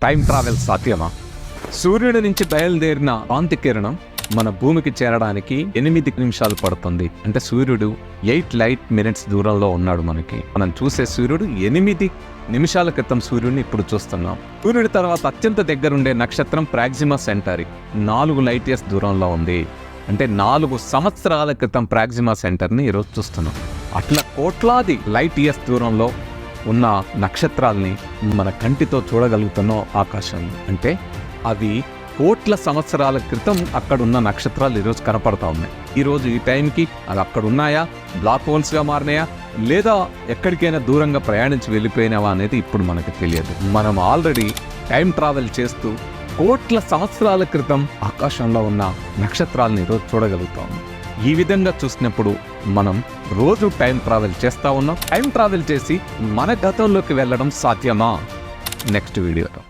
Time travel సాధ్యమా? సూర్యుడి నుంచి బయలుదేరిన కాంతి కిరణం మన భూమికి చేరడానికి 8 నిమిషాలు పడుతుంది. అంటే సూర్యుడు 8 లైట్ మినిట్స్ దూరంలో ఉన్నాడు. మనం చూసే సూర్యుడు 8 నిమిషాల క్రితం సూర్యుడిని ఇప్పుడు చూస్తున్నాం. సూర్యుడి తర్వాత అత్యంత దగ్గరుండే నక్షత్రం ప్రాక్సిమా సెంటరీ 4 లైట్ ఇయర్స్ దూరంలో ఉంది. అంటే 4 సంవత్సరాల క్రితం ప్రాక్సిమా సెంటర్ని ఈరోజు చూస్తున్నాం. అట్లా కోట్లాది లైట్ ఇయర్స్ దూరంలో ఉన్న నక్షత్రాల్ని మన కంటితో చూడగలుగుతున్నాం ఆకాశంలో. అంటే అవి కోట్ల సంవత్సరాల క్రితం అక్కడ ఉన్న నక్షత్రాలు ఈరోజు కనపడతా ఉన్నాయి. ఈరోజు ఈ టైంకి అవి అక్కడ ఉన్నాయా, బ్లాక్ హోల్స్గా మారినాయా, లేదా ఎక్కడికైనా దూరంగా ప్రయాణించి వెళ్ళిపోయినావా అనేది ఇప్పుడు మనకు తెలియదు. మనం ఆల్రెడీ టైం ట్రావెల్ చేస్తూ కోట్ల సంవత్సరాల క్రితం ఆకాశంలో ఉన్న నక్షత్రాలను ఈరోజు చూడగలుగుతాం. ఈ విధంగా చూసినప్పుడు మనం రోజు టైం ట్రావెల్ చేస్తూ ఉన్నాం. టైం ట్రావెల్ చేసి మన గతంలోకి వెళ్ళడం సాధ్యమా? నెక్స్ట్ వీడియోలో